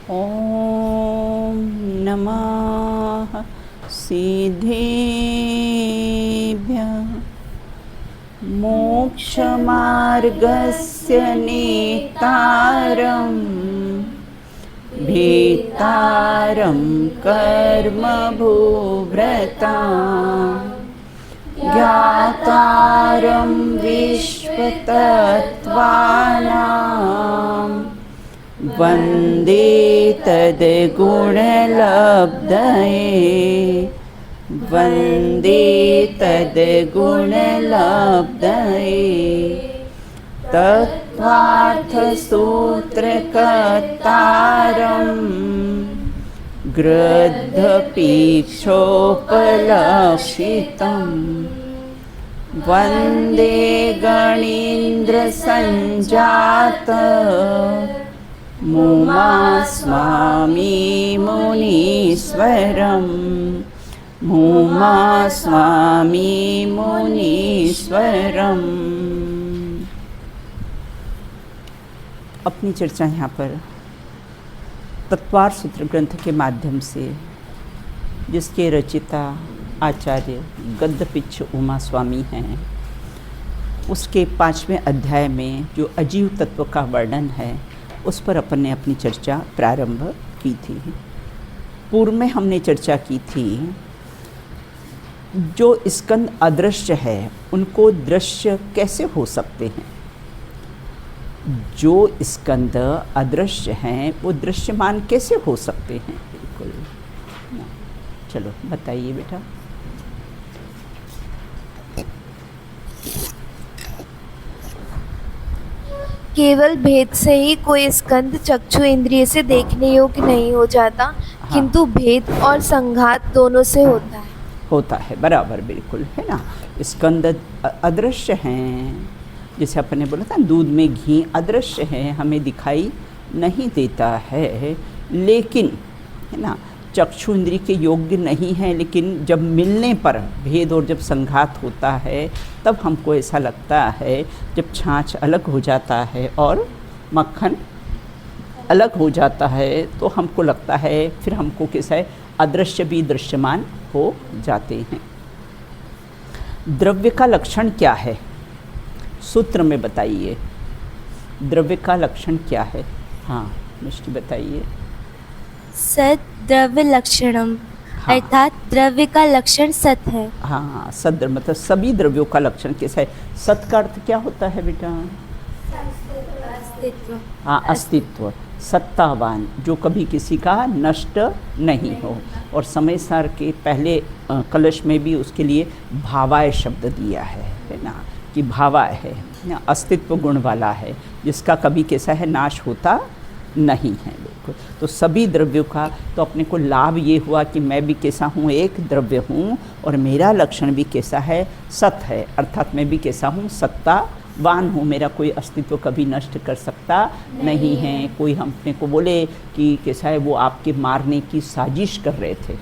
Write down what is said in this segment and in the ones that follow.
ॐ नमः सिद्धेभ्यः मोक्षमार्गस्य नेतारं भेतारं कर्मभूभृतां ज्ञातारं विश्वतत्त्वानां वन्दे तद्गुणलब्धये वन्दे तद्गुणलब्धये तत्त्वार्थसूत्रकर्तारं गृध्रपीक्षोपलक्षितं वन्दे गणेन्द्रसञ्जातं मुमास्वामी मुनीश्वरं मुमास्वामी मुनीश्वरम्। अपनी चर्चा यहाँ पर तत्वार सूत्र ग्रंथ के माध्यम से, जिसके रचिता आचार्य गद्दपिच्छ उमा स्वामी हैं, उसके 5वें अध्याय में जो अजीव तत्व का वर्णन है उस पर अपन ने अपनी चर्चा प्रारंभ की थी। पूर्व में हमने चर्चा की थी जो स्कंद अदृश्य है उनको दृश्य कैसे हो सकते हैं। जो स्कंद अदृश्य हैं वो दृश्यमान कैसे हो सकते हैं। बिल्कुल, चलो बताइए बेटा। केवल भेद से ही कोई स्कंद चक्षु इंद्रिय से देखने योग्य नहीं हो जाता। हाँ। किंतु भेद और संघात दोनों से होता है। बराबर, बिल्कुल है ना। स्कंद अदृश्य हैं, जैसे अपन ने बोला था दूध में घी अदृश्य है, हमें दिखाई नहीं देता है, लेकिन है ना चक्षु इंद्रिय के योग्य नहीं है, लेकिन जब मिलने पर भेद और जब संघात होता है तब हमको ऐसा लगता है, जब छाछ अलग हो जाता है और मक्खन अलग हो जाता है तो हमको लगता है, फिर हमको कैसा है, अदृश्य भी दृश्यमान हो जाते हैं। द्रव्य का लक्षण क्या है, सूत्र में बताइए। द्रव्य का लक्षण क्या है? हाँ मिष्टी बताइए। सत द्रव्य लक्षणम। हाँ। अर्थात द्रव्य का लक्षण सत है। हाँ, सद मतलब सभी द्रव्यों का लक्षण कैसा है। सत का अर्थ क्या होता है बेटा? अस्तित्व। हाँ, अस्तित्व, सत्तावान, जो कभी किसी का नष्ट नहीं हो। और समय सार के पहले कलश में भी उसके लिए भावाय शब्द दिया है ना, कि भावा है ना, अस्तित्व गुण वाला है, जिसका कभी कैसा है, नाश होता नहीं है। बिल्कुल, तो सभी द्रव्यों का तो अपने को लाभ ये हुआ कि मैं भी कैसा हूँ, एक द्रव्य हूँ, और मेरा लक्षण भी कैसा है, सत है। अर्थात मैं भी कैसा हूँ, सत्तावान हूँ, मेरा कोई अस्तित्व कभी नष्ट कर सकता नहीं है। कोई हम अपने को बोले कि कैसा है, वो आपके मारने की साजिश कर रहे थे,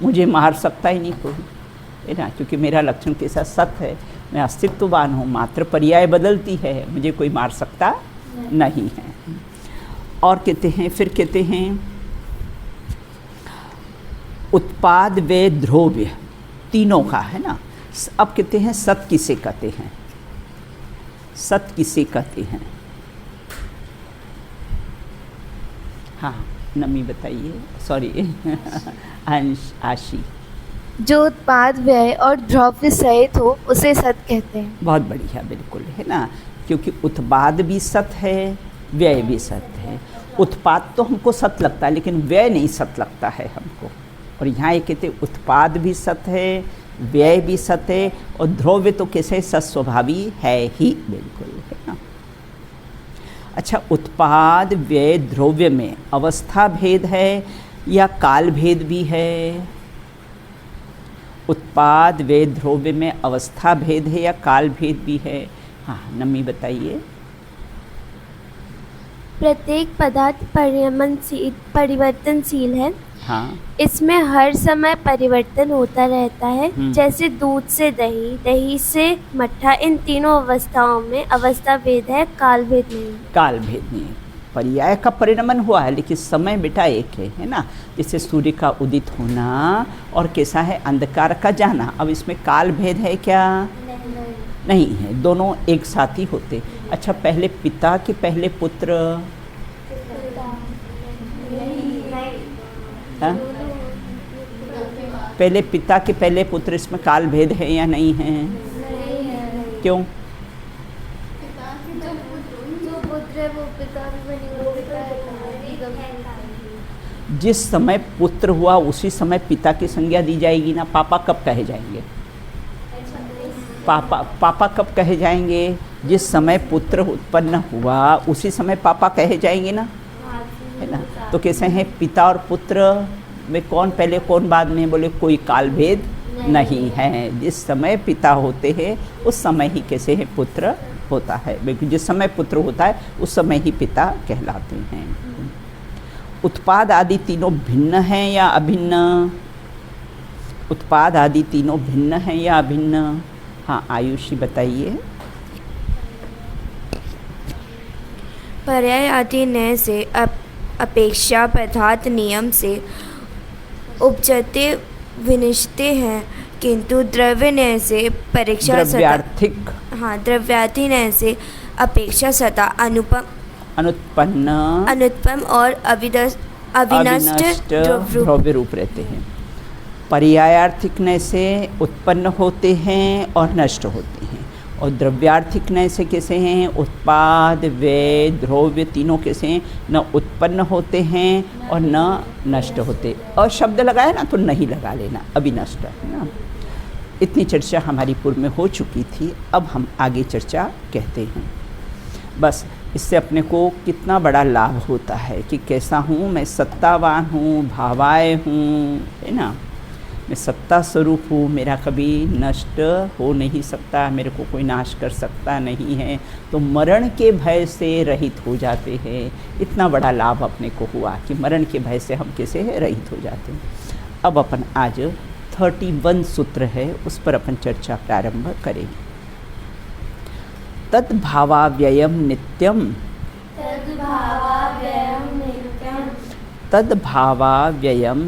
मुझे मार सकता ही नहीं कोई, है ना, क्योंकि मेरा लक्षण कैसा, सत है, मैं अस्तित्ववान हूँ, मात्र पर्याय बदलती है, मुझे कोई मार सकता नहीं है। और कहते हैं, फिर कहते हैं उत्पाद व द्रव्य तीनों का है ना। अब कहते हैं सत किसे कहते हैं, सत किसे कहते हैं। हाँ नमी बताइए, सॉरी अंश, आशी। जो उत्पाद व्यय और द्रव्य सहित हो उसे सत कहते हैं। बहुत बढ़िया, बिल्कुल है ना, क्योंकि उत्पाद भी सत है, व्यय भी सत है। उत्पाद तो हमको सत लगता है, लेकिन व्यय नहीं सत लगता है हमको। और यहाँ ये कहते उत्पाद भी सत है, व्यय भी सत है, और द्रव्य तो कैसे सत्स्वभावी है ही, बिल्कुल है ना। अच्छा, उत्पाद व्यय द्रव्य में अवस्था भेद है या काल भेद भी है? उत्पाद व्यय द्रव्य में अवस्था भेद है या काल भेद भी है? हाँ नमी बताइए। प्रत्येक पदार्थ परिवर्तनशील है। हाँ। इसमें हर समय परिवर्तन होता रहता है। जैसे दूध से दही, दही से मट्ठा, इन तीनों अवस्थाओं में अवस्था भेद है, काल भेद नहीं। काल भेद नहीं। पर्याय का परिणमन हुआ है लेकिन समय बेटा एक है ना। जैसे सूर्य का उदित होना और कैसा है अंधकार का जाना। अब इसमें काल भेद है क्या? नहीं है, दोनों एक साथ ही होते। अच्छा, पहले पिता के पहले पुत्र? हाँ? पहले पिता के पहले पुत्र, इसमें काल भेद है या नहीं है? क्यों? जिस समय पुत्र हुआ उसी समय पिता की संज्ञा दी जाएगी ना। पापा कब कहे जाएंगे? पापा कब कहे जाएंगे? जिस समय पुत्र उत्पन्न हुआ उसी समय पापा कहे जाएंगे ना, है ना। तो कैसे हैं पिता और पुत्र में कौन पहले कौन बाद में? बोले कोई काल भेद नहीं है। जिस समय पिता होते हैं उस समय ही कैसे है पुत्र होता है। बिल्कुल, जिस समय पुत्र होता है उस समय ही पिता कहलाते हैं। उत्पाद आदि तीनों भिन्न हैं या अभिन्न? उत्पाद आदि तीनों भिन्न हैं या अभिन्न? हाँ, आयुषी बताइए। पर्याय आदि न से अपेक्षा पदार्थ नियम से उपजते विनिश्चते हैं, किंतु द्रव्य न से परीक्षा द्रव्यार्थिक, हाँ, द्रव्यार्थी न से अपेक्षा सदा अनुत्पन्न और अविनष्ट द्रव्य रूप रहते हैं। पर्यायार्थिक से उत्पन्न होते हैं और नष्ट होते हैं, और द्रव्यार्थिक से कैसे हैं? उत्पाद व्यय द्रव्य तीनों कैसे हैं? न उत्पन्न होते हैं और न नष्ट होते। और शब्द लगाया ना तो नहीं लगा लेना, अविनष्ट, है ना। इतनी चर्चा हमारी पूर्व में हो चुकी थी, अब हम आगे चर्चा कहते हैं। बस इससे अपने को कितना बड़ा लाभ होता है कि कैसा हूँ मैं, सत्तावान हूँ, भावाय हूँ, है ना। मैं सत्ता स्वरूप हूँ, मेरा कभी नष्ट हो नहीं सकता, मेरे को कोई नाश कर सकता नहीं है। तो मरण के भय से रहित हो जाते हैं। इतना बड़ा लाभ अपने को हुआ कि मरण के भय से हम कैसे रहित हो जाते हैं। अब अपन आज 31 सूत्र है, उस पर अपन चर्चा प्रारंभ करेंगे। तद्भावाव्ययम नित्यम, तद्भावाव्ययम नित्यम, तद्भावाव्ययम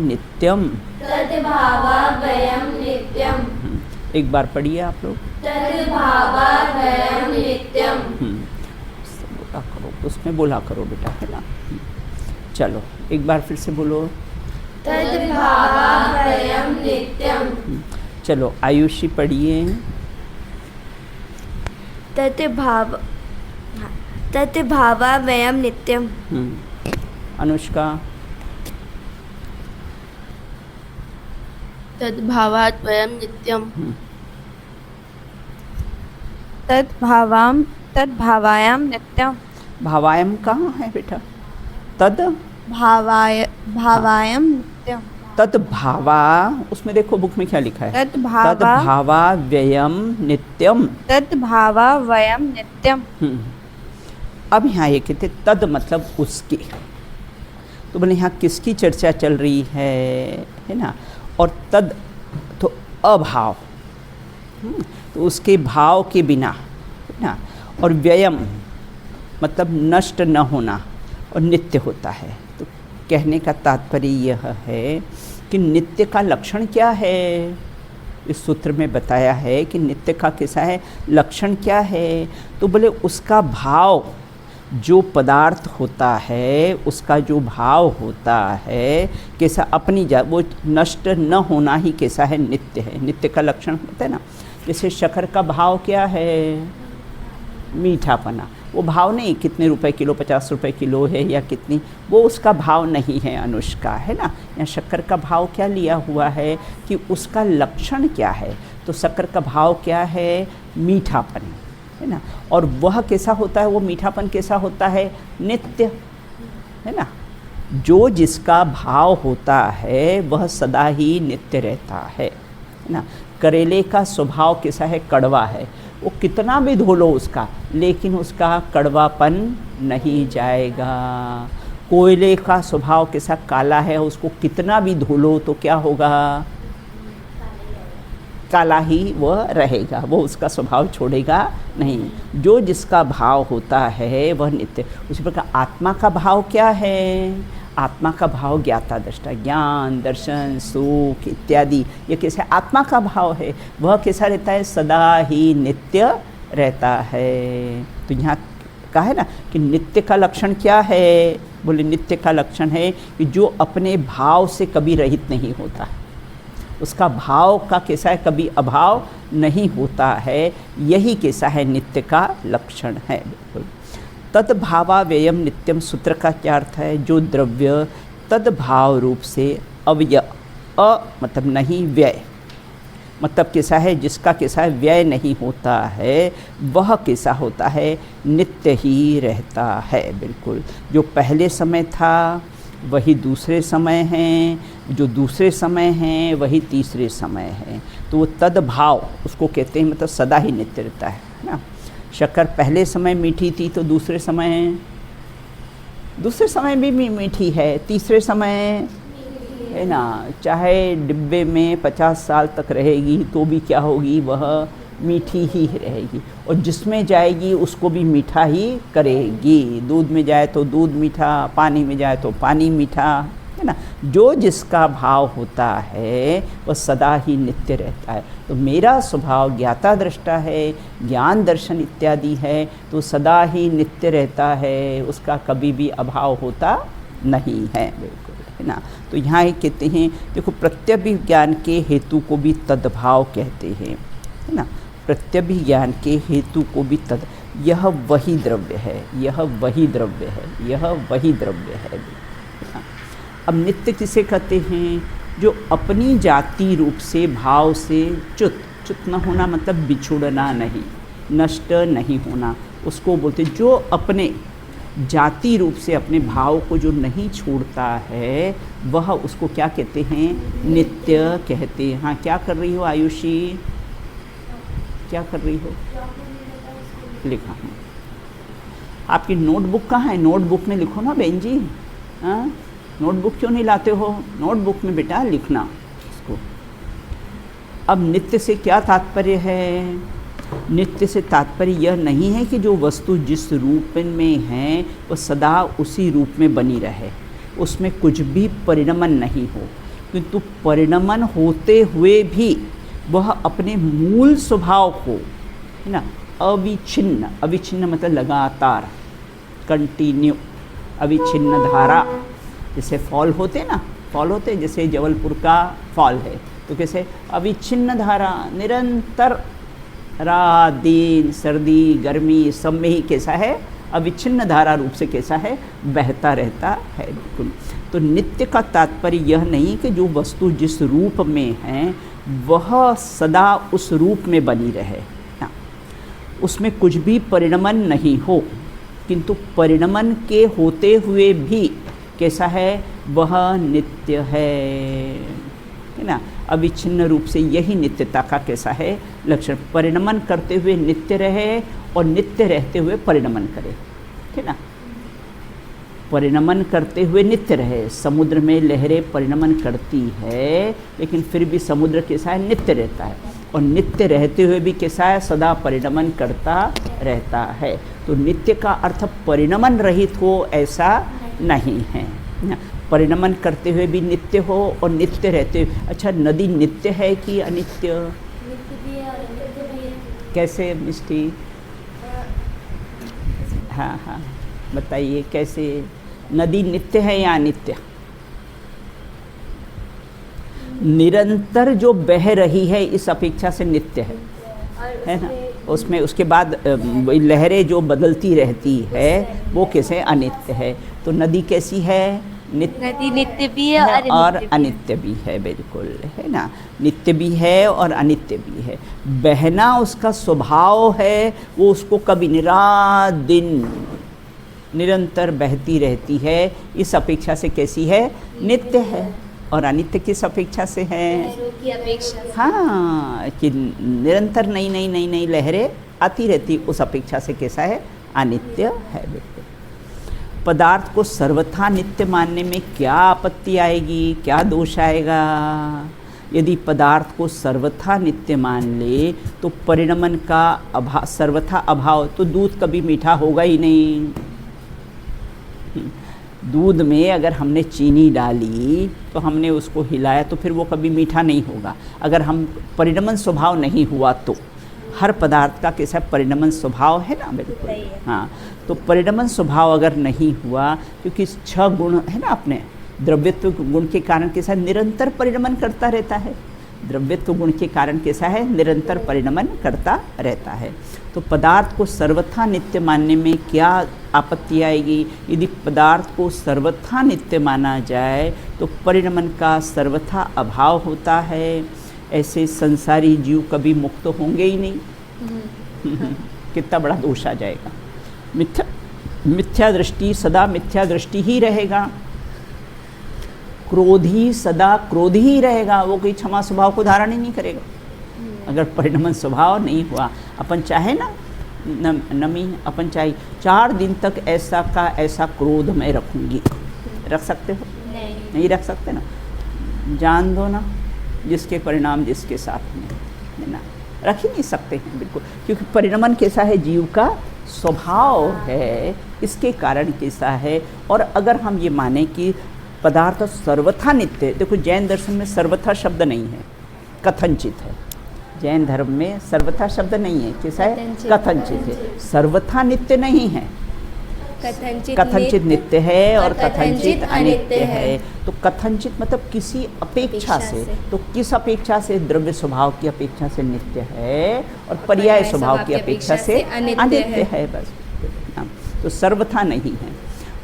नित्यम। एक बार पढ़िए आप लोग। तद्भावाव्ययम नित्यम। बोला करो, उसमें बोला करो बेटा, है ना। चलो एक बार फिर से बोलो। तद्भावाव्ययम नित्यम। चलो आयुषी पढ़िए। तद्भावाव्ययम नित्यम। अनुष्का। तद्भावाद्वयं नित्यं। तद्भावायाम नित्यम। भावायम कहाँ है बेटा? तद भावायम नित्यम। तद्भावा, उसमें देखो बुक में क्या लिखा है? तद्भावा व्ययम नित्यम। तद्भावावयम नित्यम। अब यहाँ ये कहते तद मतलब उसके, तो बोले यहाँ किसकी चर्चा चल रही है ना। और तद तो अभाव, तो उसके भाव के बिना, है ना। और व्ययम मतलब नष्ट न होना और नित्य होता है। तो कहने का तात्पर्य यह है कि नित्य का लक्षण क्या है? इस सूत्र में बताया है कि नित्य का कैसा है, लक्षण क्या है। तो बोले उसका भाव, जो पदार्थ होता है उसका जो भाव होता है कैसा अपनी वो नष्ट न होना ही कैसा है, नित्य है। नित्य का लक्षण होता है ना। जैसे शक्कर का भाव क्या है? मीठापना। वो भाव नहीं कितने रुपए किलो, 50 रुपए किलो है या कितनी, वो उसका भाव नहीं है अनुष्का, है ना। यहाँ शक्कर का भाव क्या लिया हुआ है कि उसका लक्षण क्या है। तो शक्कर का भाव क्या है? मीठापन, है ना। और वह कैसा होता है, वो मीठापन कैसा होता है? नित्य, है ना। जो जिसका भाव होता है वह सदा ही नित्य रहता है ना। करेले का स्वभाव कैसा है? कड़वा है। वो कितना भी धो लो उसका, लेकिन उसका कड़वापन नहीं जाएगा। कोयले का स्वभाव कैसा? काला है। उसको कितना भी धो लो तो क्या होगा? काला ही वह रहेगा, वो उसका स्वभाव छोड़ेगा नहीं। जो जिसका भाव होता है वह नित्य। उसी प्रकार आत्मा का भाव क्या है? आत्मा का भाव ज्ञाता दृष्टा, ज्ञान दर्शन सुख इत्यादि, ये कैसे आत्मा का भाव है? वह कैसा रहता है? सदा ही नित्य रहता है। तो यहाँ कहा है ना कि नित्य का लक्षण क्या है? बोले नित्य का लक्षण है कि जो अपने भाव से कभी रहित नहीं होता, उसका भाव का कैसा है? कभी अभाव नहीं होता है। यही कैसा है? नित्य का लक्षण है। बिल्कुल। तद्भावा व्ययम नित्यम सूत्र का क्या अर्थ है? जो द्रव्य तद्भाव रूप से अव्यय, मतलब नहीं, व्यय मतलब कैसा है? जिसका कैसा है? व्यय नहीं होता है, वह कैसा होता है? नित्य ही रहता है। बिल्कुल। जो पहले समय था वही दूसरे समय हैं, जो दूसरे समय हैं वही तीसरे समय हैं। तो वो तद्भाव उसको कहते हैं, मतलब सदा ही नित्य रहता है ना। शक्कर पहले समय मीठी थी तो दूसरे समय भी मीठी है, तीसरे समय है ना। चाहे डिब्बे में 50 साल तक रहेगी तो भी क्या होगी? वह मीठी ही रहेगी। और जिसमें जाएगी उसको भी मीठा ही करेगी। दूध में जाए तो दूध मीठा, पानी में जाए तो पानी मीठा, है ना। जो जिसका भाव होता है वह सदा ही नित्य रहता है। तो मेरा स्वभाव ज्ञाता दृष्टा है, ज्ञान दर्शन इत्यादि है, तो सदा ही नित्य रहता है, उसका कभी भी अभाव होता नहीं है। बिल्कुल, है ना। तो यहाँ ही कहते हैं, देखो प्रत्यभिज्ञान के हेतु को भी तद्भाव कहते हैं, है ना। प्रत्यभिज्ञान के हेतु को भी यह वही द्रव्य है, यह वही द्रव्य है, यह वही द्रव्य है। अब नित्य किसे कहते हैं? जो अपनी जाति रूप से भाव से च्युत न होना, मतलब बिछुड़ना नहीं, नष्ट नहीं होना, उसको बोलते। जो अपने जाति रूप से अपने भाव को जो नहीं छोड़ता है वह उसको क्या कहते हैं? नित्य कहते हैं। हाँ, क्या कर रही हो आयुषी? क्या कर रही हो? लिखा है। आपकी नोटबुक कहाँ है? नोटबुक में लिखो ना बहन जी। हाँ, नोटबुक क्यों नहीं लाते हो? नोटबुक में बेटा लिखना इसको। अब नित्य से क्या तात्पर्य है? नित्य से तात्पर्य यह नहीं है कि जो वस्तु जिस रूप में है वह सदा उसी रूप में बनी रहे, उसमें कुछ भी परिणमन नहीं हो, किंतु परिणमन होते हुए भी वह अपने मूल स्वभाव को, है ना, अविच्छिन्न, अविच्छिन्न मतलब लगातार, कंटिन्यू, अविच्छिन्न धारा। जैसे फॉल होते ना, फॉल होते, जैसे जबलपुर का फॉल है तो कैसे? अविच्छिन्न धारा, निरंतर रात दिन सर्दी गर्मी सब में ही कैसा है? अविच्छिन्न धारा रूप से कैसा है? बहता रहता है। बिल्कुल। तो नित्य का तात्पर्य यह नहीं कि जो वस्तु जिस रूप में है वह सदा उस रूप में बनी रहे, ना, उसमें कुछ भी परिणमन नहीं हो, किंतु परिणमन के होते हुए भी कैसा है? वह नित्य है ना। अविच्छिन्न रूप से यही नित्यता का कैसा है? लक्षण। परिणमन करते हुए नित्य रहे और नित्य रहते हुए परिणमन करे, ठीक ना। परिणमन करते हुए नित्य रहे। समुद्र में लहरें परिणमन करती है लेकिन फिर भी समुद्र कैसा है? नित्य रहता है। और नित्य रहते हुए भी कैसा है? सदा परिणमन करता रहता है। तो नित्य का अर्थ परिणमन रहित हो ऐसा नहीं है, परिणमन करते हुए भी नित्य हो और नित्य रहते हुए। अच्छा, नदी नित्य है कि अनित्य? नित्य भी है और अनित्य भी है। कैसे मिष्टी? हाँ हाँ, बताइए कैसे? नदी नित्य है या अनित्य? निरंतर जो बह रही है इस अपेक्षा से नित्य है ना। उसमें उसके बाद लहरें जो बदलती रहती है वो कैसे? अनित्य है। तो नदी कैसी है? नदी नित्य भी है और अनित्य भी है। बिल्कुल, है ना। नित्य भी है और अनित्य भी है। बहना उसका स्वभाव है, वो उसको कभी निरात दिन निरंतर बहती रहती है, इस अपेक्षा से कैसी है? नित्य है। और अनित्य किस अपेक्षा से है? की अपेक्षा से। हाँ, कि निरंतर नई नई नई नई लहरें आती रहती, उस अपेक्षा से कैसा है? अनित्य है। बिल्कुल। पदार्थ को सर्वथा नित्य मानने में क्या आपत्ति आएगी? क्या दोष आएगा? यदि पदार्थ को सर्वथा नित्य मान ले तो परिणमन का अभाव, सर्वथा अभाव, तो दूध कभी मीठा होगा ही नहीं। दूध में अगर हमने चीनी डाली तो हमने उसको हिलाया तो फिर वो कभी मीठा नहीं होगा। अगर हम परिणमन स्वभाव नहीं हुआ तो हर पदार्थ का कैसा परिणमन स्वभाव है ना, बिल्कुल। हाँ, तो परिणमन स्वभाव अगर नहीं हुआ, क्योंकि 6 गुण है ना अपने, द्रव्यत्व गुण के कारण कैसा निरंतर परिणमन करता रहता है। द्रव्यत्व गुण के कारण कैसा है, निरंतर परिणमन करता रहता है। तो पदार्थ को सर्वथा नित्य मानने में क्या आपत्ति आएगी? यदि पदार्थ को सर्वथा नित्य माना जाए तो परिणमन का सर्वथा अभाव होता है। ऐसे संसारी जीव कभी मुक्त होंगे ही नहीं। कितना बड़ा दोष आ जाएगा। मिथ्या दृष्टि सदा मिथ्या दृष्टि ही रहेगा। क्रोधी सदा क्रोधी ही रहेगा, वो कोई क्षमा स्वभाव को धारण ही नहीं करेगा अगर परिणमन स्वभाव नहीं हुआ। अपन चाहे ना नमी, अपन चाहे 4 दिन तक ऐसा का ऐसा क्रोध मैं रखूंगी, रख सकते हो? नहीं रख सकते ना। जान दो ना, जिसके परिणाम जिसके साथ में है ना, रख ही नहीं सकते हैं बिल्कुल, क्योंकि परिणमन कैसा है, जीव का स्वभाव है, इसके कारण कैसा है। और अगर हम ये माने कि पदार्थ सर्वथा नित्य, देखो जैन दर्शन में सर्वथा शब्द नहीं है, कथनचित है। जैन धर्म में सर्वथा शब्द नहीं है, कैसा है, कथनचित है। सर्वथा नित्य नहीं है, कथनचित नित्य है और कथनचित अनित्य है। तो कथनचित मतलब किसी अपेक्षा से, तो किस अपेक्षा से, द्रव्य स्वभाव की अपेक्षा से नित्य है और पर्याय स्वभाव की अपेक्षा से अनित्य है, बस। तो सर्वथा नहीं है।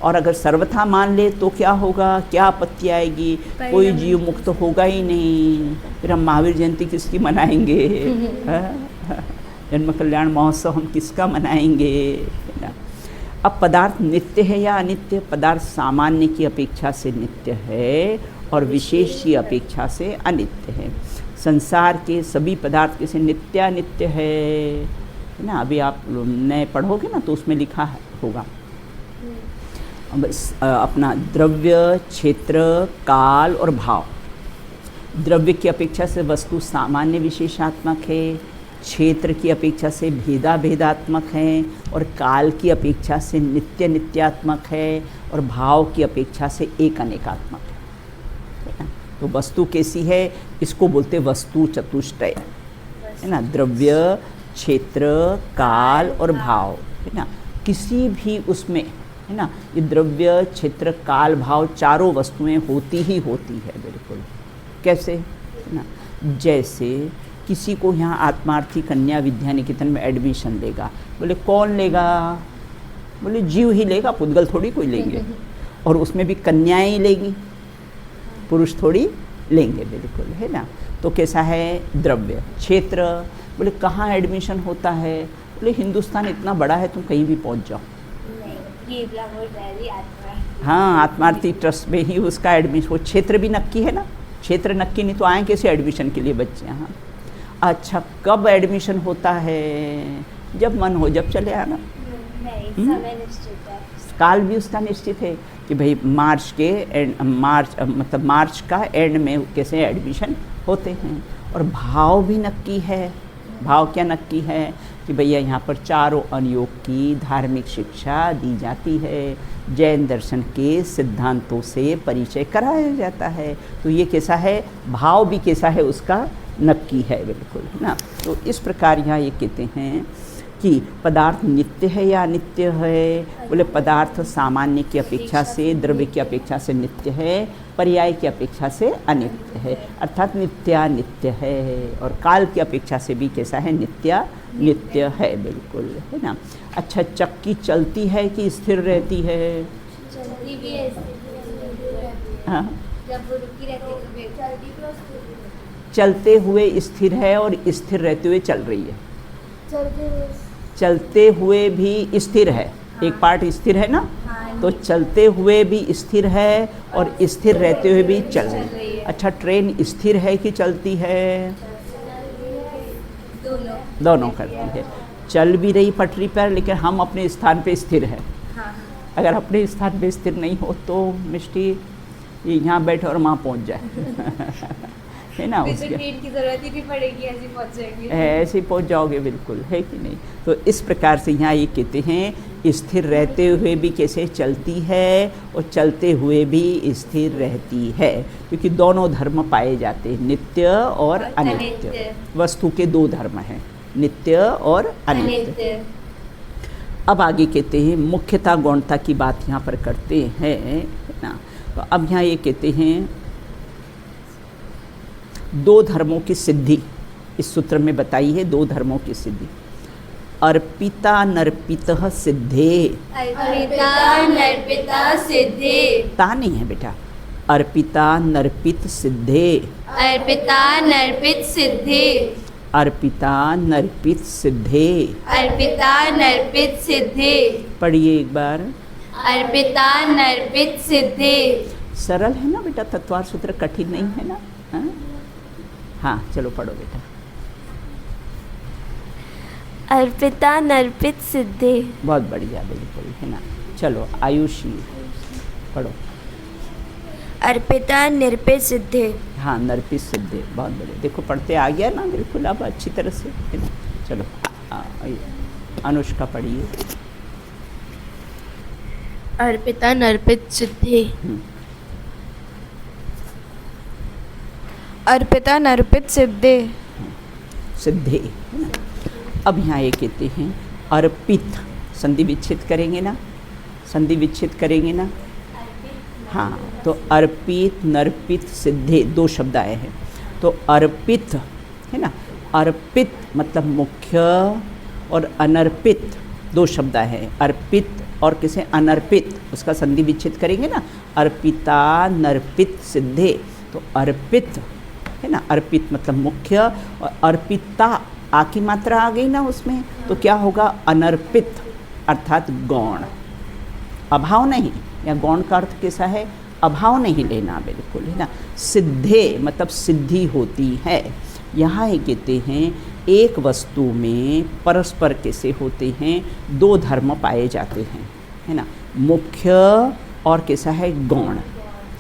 और अगर सर्वथा मान ले तो क्या होगा, क्या आपत्ति आएगी? कोई जीव मुक्त होगा ही नहीं। फिर हम महावीर जयंती किसकी मनाएंगे? जन्म कल्याण महोत्सव हम किसका मनाएंगे? अब पदार्थ नित्य है या अनित्य? पदार्थ सामान्य की अपेक्षा से नित्य है और विशेष की अपेक्षा से अनित्य है। संसार के सभी पदार्थ कैसे नित्यानित्य है ना। अभी आप नए पढ़ोगे ना तो उसमें लिखा होगा अपना द्रव्य, क्षेत्र, काल और भाव। द्रव्य की अपेक्षा से वस्तु सामान्य विशेषात्मक है, क्षेत्र की अपेक्षा से भेदा भेदात्मक है और काल की अपेक्षा से नित्य नित्यात्मक है और भाव की अपेक्षा से एक अनेकात्मक है। तो वस्तु कैसी है, इसको बोलते वस्तु चतुष्टय है ना। द्रव्य, क्षेत्र, काल और भाव है ना। किसी भी उसमें है ना, ये द्रव्य, क्षेत्र, काल, भाव चारों वस्तुएं होती ही होती है बिल्कुल। कैसे है ना, जैसे किसी को यहाँ आत्मार्थी कन्या विद्या निकेतन में एडमिशन लेगा, बोले कौन लेगा? बोले जीव ही लेगा, पुद्गल थोड़ी कोई लेंगे। और उसमें भी कन्याएं ही लेंगी, पुरुष थोड़ी लेंगे बिल्कुल है ना। तो कैसा है द्रव्य। क्षेत्र, बोले कहाँ एडमिशन होता है? बोले हिंदुस्तान इतना बड़ा है, तुम कहीं भी पहुँच जाओ। हाँ, आत्मार्थी ट्रस्ट में ही उसका एडमिशन। वो क्षेत्र भी नक्की है ना, क्षेत्र नक्की नहीं तो आए कैसे एडमिशन के लिए बच्चे यहाँ? अच्छा, कब एडमिशन होता है? जब मन हो जब चले आना। समय निश्चित है। काल भी उसका निश्चित है कि भाई मार्च के एंड, मतलब मार्च का एंड में कैसे एडमिशन होते हैं। और भाव भी नक्की है। भाव क्या नक्की है कि भैया यहाँ पर चारों अनुयोग की धार्मिक शिक्षा दी जाती है, जैन दर्शन के सिद्धांतों से परिचय कराया जाता है। तो ये कैसा है, भाव भी कैसा है उसका नक्की है बिल्कुल है ना। तो इस प्रकार यहाँ ये कहते हैं कि पदार्थ नित्य है या अनित्य है? बोले पदार्थ सामान्य की अपेक्षा से, द्रव्य की अपेक्षा से नित्य है, पर्याय की अपेक्षा से अनित्य है, अर्थात नित्यानित्य है। और काल की अपेक्षा से भी कैसा है, नित्य है बिल्कुल है ना। अच्छा, चक्की चलती है कि स्थिर रहती है? चलती भी है, हाँ, जब वो रुकी रहती है तो चलती तो चलते हुए स्थिर है और स्थिर रहते हुए चल रही है। चलते हुए भी स्थिर है, एक पार्ट स्थिर है ना, तो चलते हुए भी स्थिर है और स्थिर रहते हुए भी चल रही है। अच्छा, ट्रेन स्थिर है कि चलती है? दोनों करती है। चल भी रही पटरी पर, लेकिन हम अपने स्थान पे स्थिर हैं। अगर अपने स्थान पे स्थिर नहीं हो तो मिष्टी यहाँ बैठे और वहाँ पहुँच जाए है ना। फिर तो उसके ट्रेन की जरूरत ही नहीं पड़ेगी, ऐसे पहुंच जाएंगे। ऐसे ही पहुंच जाओगे, बिल्कुल, है कि नहीं। तो इस प्रकार से यहाँ ये कहते हैं स्थिर रहते हुए भी कैसे चलती है और चलते हुए भी स्थिर रहती है, क्योंकि दोनों धर्म पाए जाते हैं, नित्य और अनित्य। वस्तु के दो धर्म हैं, नित्य और अनित्य। अब आगे कहते हैं मुख्यता गौणता की बात यहाँ पर करते हैं, है ना। तो अब यहाँ ये कहते हैं दो धर्मों की सिद्धि इस सूत्र में बताई है, दो धर्मों की सिद्धि। अर्पिता नर्पितः सिद्धे, अर्पिता नर्पिता सिद्धे, ता नहीं है बेटा, अर्पिता नर्पित सिद्धे, अर्पिता नर्पित सिद्धे, अर्पिता नर्पित सिद्धे। अर्पिता नर्पित सिद्धे, पढ़िए एक बार। अर्पिता नर्पित सिद्धे। सरल है ना बेटा, तत्वार सूत्र कठिन नहीं है ना। हाँ, हाँ चलो पढ़ो बेटा। अर्पिता नर्पित सिद्धे। बहुत बढ़िया, बिल्कुल, है ना। चलो आयुषी पढ़ो। अर्पिता निर्पित सिद्धे। हाँ, नर्पित सिद्धे, बहुत बढ़िया। देखो पढ़ते आ गया ना, बिल्कुल अब अच्छी तरह से, है ना। चलो अनुष्का पढ़िए। अर्पिता नर्पित सिद्धे। अर्पिता नर्पित सिद्धे। सिद्धे, है ना। अब यहाँ ये कहते हैं अर्पित, संधि विच्छेद करेंगे ना, संधि विच्छेद करेंगे ना। हाँ, तो अर्पित नर्पित सिद्धे दो शब्द आए हैं। तो अर्पित, है ना, अर्पित मतलब मुख्य, और अनर्पित दो शब्द हैं, अर्पित और किसे अनर्पित, उसका संधि विच्छेद करेंगे ना। अर्पिता नर्पित सिद्धे, तो अर्पित, है ना, अर्पित मतलब मुख्य, और अर्पिता आ की मात्रा आ गई ना उसमें, तो क्या होगा अनर्पित अर्थात गौण, अभाव नहीं। या गौण का अर्थ कैसा है, अभाव नहीं लेना, बिल्कुल, है ना। सिद्धे मतलब सिद्धि होती है। यहाँ ये कहते हैं एक वस्तु में परस्पर कैसे होते हैं, दो धर्म पाए जाते हैं, है ना, मुख्य और कैसा है गौण,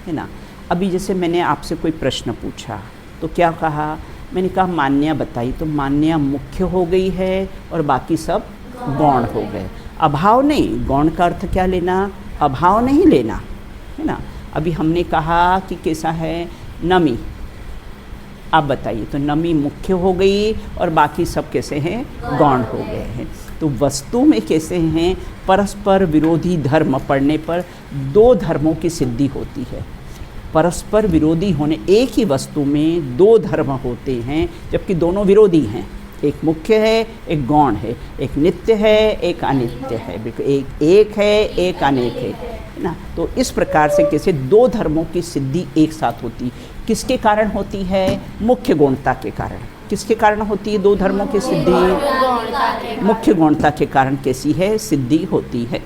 है ना। अभी जैसे मैंने आपसे कोई प्रश्न पूछा तो क्या कहा, मैंने कहा मान्या बताई, तो मान्या मुख्य हो गई है और बाकी सब गौण हो गए। अभाव नहीं, गौण का अर्थ क्या लेना, अभाव नहीं लेना, है ना। अभी हमने कहा कि कैसा है नमी, आप बताइए, तो नमी मुख्य हो गई और बाकी सब कैसे हैं गौण हो गए हैं। तो वस्तु में कैसे हैं, परस्पर विरोधी धर्म पड़ने पर दो धर्मों की सिद्धि होती है। परस्पर विरोधी होने, एक ही वस्तु में दो धर्म होते हैं जबकि दोनों विरोधी हैं, एक मुख्य है एक गौण है, एक नित्य है एक अनित्य है, बिल्कुल एक है एक अनेक है ना। तो इस प्रकार से कैसे दो धर्मों की सिद्धि एक साथ होती, किसके कारण होती है, मुख्य गौणता के कारण। किसके कारण होती है दो धर्मों की सिद्धि, मुख्य गौणता के कारण कैसी है सिद्धि होती है।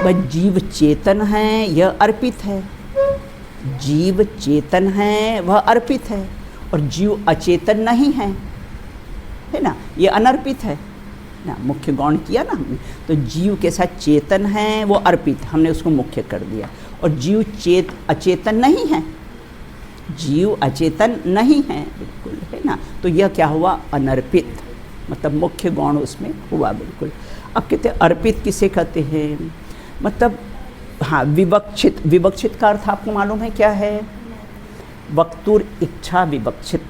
वह जीव चेतन है यह अर्पित है, जीव चेतन है वह अर्पित है, और जीव अचेतन नहीं है ना, ये अनर्पित है ना। मुख्य गौण किया ना हमने, तो जीव के साथ चेतन है वो अर्पित, हमने उसको मुख्य कर दिया। और जीव अचेतन नहीं है, जीव अचेतन नहीं है, बिल्कुल, है ना। तो यह क्या हुआ अनर्पित, मतलब मुख्य गौण उसमें हुआ, बिल्कुल। अब कहते हैं अर्पित किसे कहते हैं, मतलब हाँ विवक्षित। विवक्षित का अर्थ आपको मालूम है क्या है, वक्तुर इच्छा विवक्षित,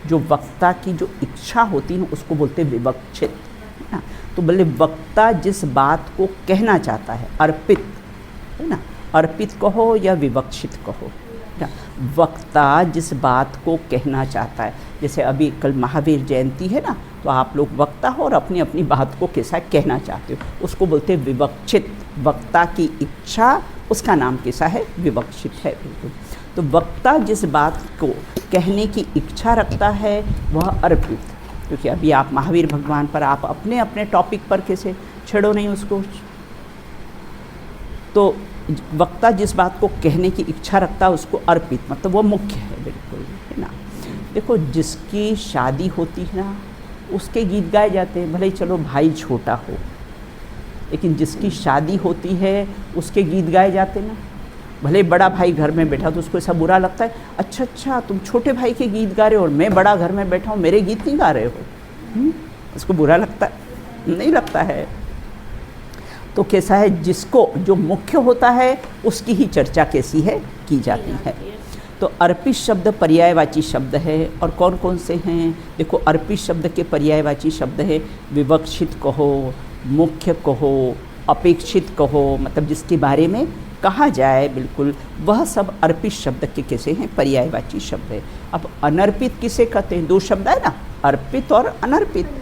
जो वक्ता की जो इच्छा होती है उसको बोलते हैं विवक्षित, है ना। तो बोले वक्ता जिस बात को कहना चाहता है अर्पित, है ना, अर्पित कहो या विवक्षित कहो, ना। वक्ता जिस बात को कहना चाहता है, जैसे अभी कल महावीर जयंती है ना, तो आप लोग वक्ता हो और अपनी अपनी बात को कैसा कहना चाहते हो, उसको बोलते हैं विवक्षित। वक्ता की इच्छा, उसका नाम कैसा है विवक्षित है, बिल्कुल। तो वक्ता जिस बात को कहने की इच्छा रखता है वह अर्पित, क्योंकि अभी आप महावीर भगवान पर आप अपने अपने टॉपिक पर कैसे छेड़ो नहीं उसको। तो वक्ता जिस बात को कहने की इच्छा रखता है उसको अर्पित, मतलब वो मुख्य है, बिल्कुल, है ना। देखो जिसकी शादी होती है ना उसके गीत गाए जाते हैं, भले ही चलो भाई छोटा हो, लेकिन जिसकी शादी होती है उसके गीत गाए जाते ना। भले बड़ा भाई घर में बैठा तो उसको ऐसा बुरा लगता है, अच्छा तुम छोटे भाई के गीत गा रहे हो और मैं बड़ा घर में बैठा हूँ, मेरे गीत नहीं गा रहे हो। उसको बुरा लगता है? नहीं लगता है। तो कैसा है, जिसको जो मुख्य होता है उसकी ही चर्चा कैसी है की जाती है। तो अर्पित शब्द पर्यायवाची शब्द है, और कौन कौन से हैं? देखो, अर्पित शब्द के पर्यायवाची शब्द है विवक्षित कहो, मुख्य कहो, अपेक्षित कहो, मतलब जिसके बारे में कहा जाए, बिल्कुल वह सब अर्पित शब्द के कैसे हैं? पर्यायवाची शब्द है। अब अनर्पित किसे कहते हैं? दो शब्द है ना, अर्पित और अनर्पित।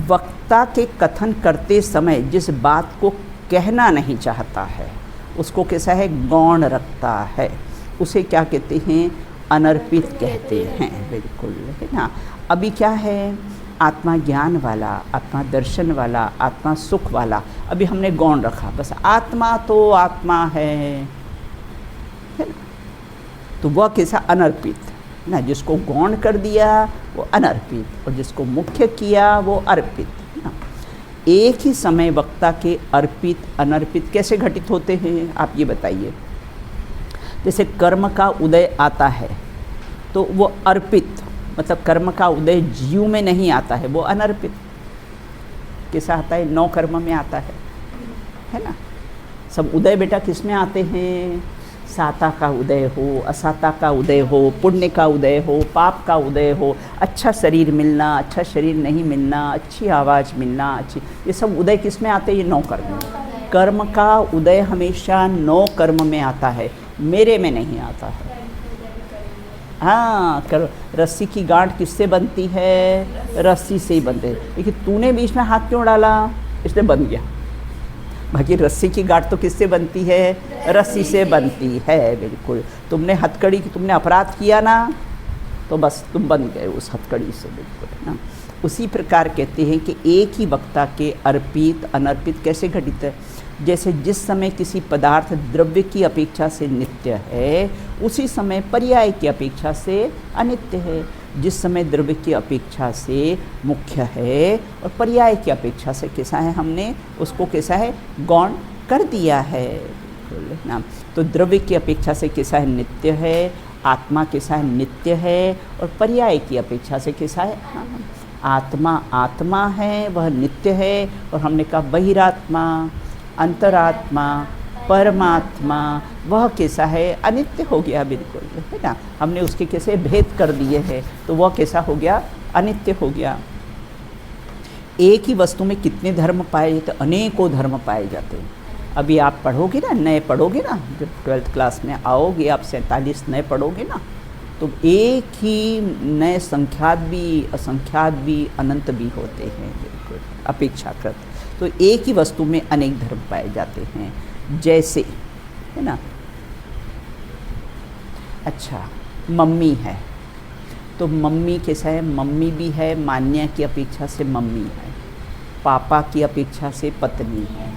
वक्ता के कथन करते समय जिस बात को कहना नहीं चाहता है उसको कैसा है? गौण रखता है, उसे क्या कहते हैं? अनर्पित कहते हैं, बिल्कुल, है ना। अभी क्या है? आत्मा ज्ञान वाला, आत्मा दर्शन वाला, आत्मा सुख वाला, अभी हमने गौण रखा, बस आत्मा तो आत्मा है ना। तो वह कैसा? अनर्पित ना। जिसको गौण कर दिया वो अनर्पित, और जिसको मुख्य किया वो अर्पित ना। एक ही समय वक्ता के अर्पित अनर्पित कैसे घटित होते हैं, आप ये बताइए। जैसे कर्म का उदय आता है तो वो अर्पित, मतलब कर्म का उदय जीव में नहीं आता है, वो अनर्पित। कैसा आता है? 9 कर्म में आता है ना। सब उदय बेटा किस में आते हैं? साता का उदय हो, असाता का उदय हो, पुण्य का उदय हो, पाप का उदय हो, अच्छा शरीर मिलना, अच्छा शरीर नहीं मिलना, अच्छी आवाज़ मिलना, अच्छी, ये सब उदय किस में आते हैं? ये 9 कर्म में। कर्म का उदय हमेशा 9 कर्म में आता है, मेरे में नहीं आता है। हाँ, रस्सी की गांठ किससे बनती है? रस्सी से ही बनते हैं, लेकिन तूने बीच में हाथ क्यों डाला? इसलिए बन गया। बाकी रस्सी की गांठ तो किससे बनती है? रस्सी से बनती है, बिल्कुल। तुमने हथकड़ी की, तुमने अपराध किया ना, तो बस तुम बन गए उस हथकड़ी से, बिल्कुल ना। उसी प्रकार कहते हैं कि एक ही वक्ता के अर्पित अनर्पित कैसे घटित है? जैसे जिस समय किसी पदार्थ द्रव्य की अपेक्षा से नित्य है, उसी समय पर्याय की अपेक्षा से अनित्य है। जिस समय द्रव्य की अपेक्षा से मुख्य है और पर्याय की अपेक्षा से कैसा है? हमने उसको कैसा है? गौण कर दिया है ना। तो द्रव्य की अपेक्षा से कैसा है? नित्य है। आत्मा कैसा है? नित्य है। और पर्याय की अपेक्षा से कैसा है? हाँ, आत्मा आत्मा है, वह नित्य है। और हमने कहा बहिरात्मा, अंतरात्मा, परमात्मा, वह कैसा है? अनित्य हो गया, बिल्कुल, है ना। हमने उसके कैसे भेद कर दिए हैं, तो वह कैसा हो गया? अनित्य हो गया। एक ही वस्तु में कितने धर्म पाए जाते? अनेकों धर्म पाए जाते हैं। अभी आप पढ़ोगे ना, नए पढ़ोगे ना, जब 12th क्लास में आओगे आप 47 नए पढ़ोगे ना, तो एक ही नए संख्यात भी, असंख्यात भी, अनंत भी होते हैं, बिल्कुल अपेक्षाकृत। तो एक ही वस्तु में अनेक धर्म पाए जाते हैं। जैसे, है ना, अच्छा मम्मी है तो मम्मी कैसा है? मम्मी भी है, मान्या की अपेक्षा से मम्मी है, पापा की अपेक्षा से पत्नी है,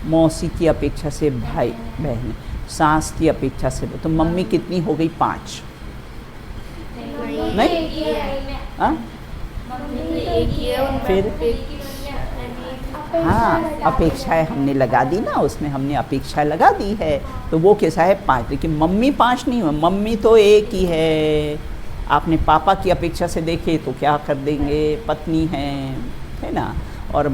मौसी की अपेक्षा से भाई बहन, सास की अपेक्षा से, तो मम्मी कितनी हो गई? 5 नहीं? हाँ, फिर हाँ, अपेक्षाएं हमने लगा दी ना, उसमें हमने अपेक्षा लगा दी है, तो वो कैसा है? 5। लेकिन मम्मी 5 नहीं है, मम्मी तो एक ही है। आपने पापा की अपेक्षा से देखे तो क्या कर देंगे? पत्नी है ना। और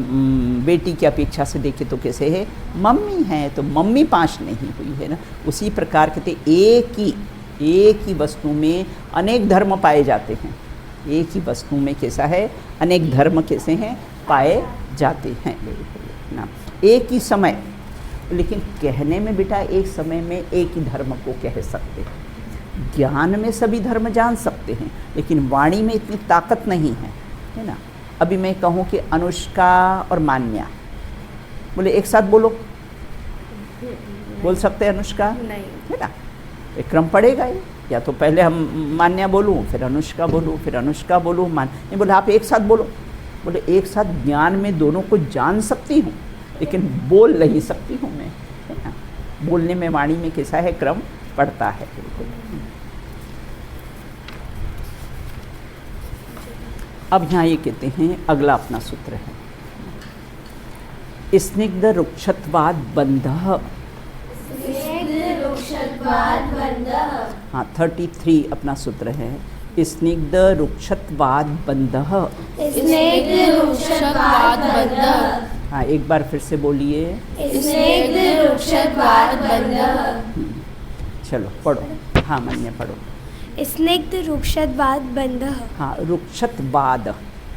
बेटी की अपेक्षा से देखे तो कैसे है? मम्मी है। तो मम्मी 5 नहीं हुई, है ना। उसी प्रकार कहते एक ही वस्तु में अनेक धर्म पाए जाते हैं। एक ही वस्तु में कैसा है? अनेक धर्म कैसे हैं? पाए जाते हैं, बिल्कुल ना। एक ही समय, लेकिन कहने में बेटा एक समय में एक ही धर्म को कह सकते हैं। ज्ञान में सभी धर्म जान सकते हैं, लेकिन वाणी में इतनी ताकत नहीं है ना। अभी मैं कहूँ कि अनुष्का और मान्या, बोले एक साथ बोलो, बोल सकते हैं अनुष्का? नहीं, है ना। एक क्रम पड़ेगा ही, या तो पहले हम मान्या बोलूँ, फिर अनुष्का बोलूँ, फिर अनुष्का बोलूँ, नहीं बोले आप एक साथ बोलो। बोले एक साथ ज्ञान में दोनों को जान सकती हूँ, लेकिन बोल नहीं सकती हूँ मैं, है ना। बोलने में वाणी में कैसा है? क्रम पड़ता है, बिल्कुल। अब यहाँ ये कहते हैं, अगला अपना सूत्र है, स्निग्ध रुक्षत्वाद बंध रुक्षत्वात् बन्धः। हाँ, 33 अपना सूत्र है, स्निग्ध रुक्षत्वाद बंधः। स्निग्ध रुक्षत्वात् बन्धः। हाँ, एक बार फिर से बोलिए। स्निग्ध रुक्षत्वात् बन्धः। चलो पढ़ो। हाँ मन्य पढ़ो। स्निग्ध रुक्षत्वाद बंधः। हाँ, रुक्षत्वाद है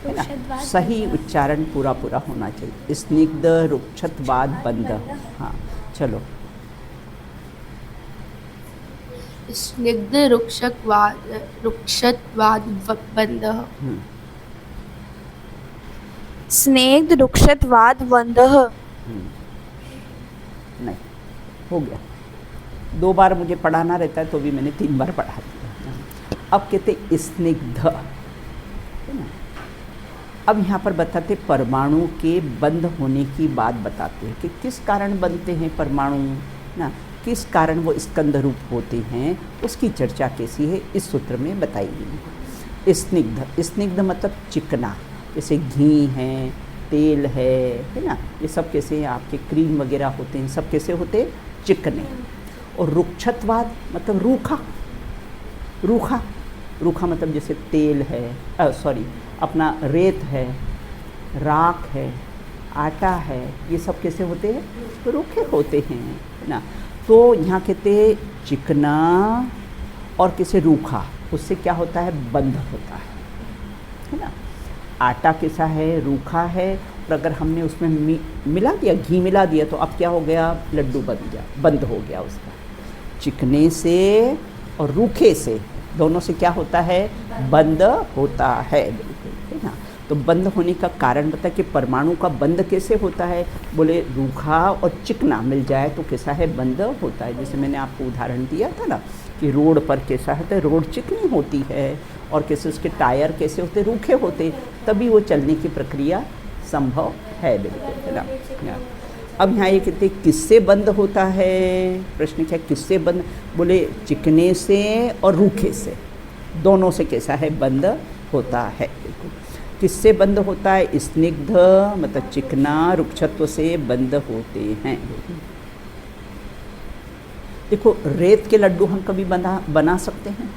ना, रुक्षत्वाद सही उच्चारण पूरा पूरा होना चाहिए। स्निग्ध रुक्षत्वाद बंधः। हाँ चलो। स्निग्ध रुक्षत्वाद बंधः। स्निग्ध रुक्षत्वाद बंधः। नहीं, हो गया। 2 बार मुझे पढ़ाना रहता है तो भी मैंने 3 बार पढ़ा दिया। अब कहते स्निग्ध है ना। अब यहाँ पर बताते परमाणु के बंद होने की बात बताते हैं कि किस कारण बनते हैं परमाणु ना, किस कारण वो स्कंद रूप होते हैं, उसकी चर्चा कैसी है इस सूत्र में बताई गई है। स्निग्ध, स्निग्ध मतलब चिकना, जैसे घी है, तेल है ना, ये सब कैसे आपके क्रीम वगैरह होते हैं, सब कैसे होते हैं, चिकने। और रुक्षत्वाद मतलब रूखा, रूखा, रूखा मतलब जैसे तेल है, सॉरी अपना रेत है, राख है, आटा है, ये सब कैसे होते हैं, रूखे होते हैं है ना। तो यहाँ कहते हैं चिकना और किसे रूखा, उससे क्या होता है, बंध होता है ना। आटा कैसा है, रूखा है, और अगर हमने उसमें मिला दिया, घी मिला दिया तो अब क्या हो गया, लड्डू बन गया, बंद हो गया उसका। चिकने से और रूखे से, दोनों से क्या होता है, बंद होता है, बिल्कुल है ना। तो बंद होने का कारण बता कि परमाणु का बंद कैसे होता है, बोले रूखा और चिकना मिल जाए तो कैसा है, बंद होता है। जैसे मैंने आपको उदाहरण दिया था ना कि रोड पर कैसा होता है, रोड चिकनी होती है और कैसे उसके टायर कैसे होते, रूखे होते, तभी वो चलने की प्रक्रिया संभव है, बिल्कुल है ना। अब यहाँ ये कहते किससे बंद होता है, प्रश्न क्या, किससे बंद, बोले चिकने से और रूखे से, दोनों से कैसा है, बंद होता है, बिल्कुल। किससे बंद होता है, स्निग्ध मतलब चिकना, रुक्षत्व से बंद होते हैं। देखो रेत के लड्डू हम कभी बना सकते हैं,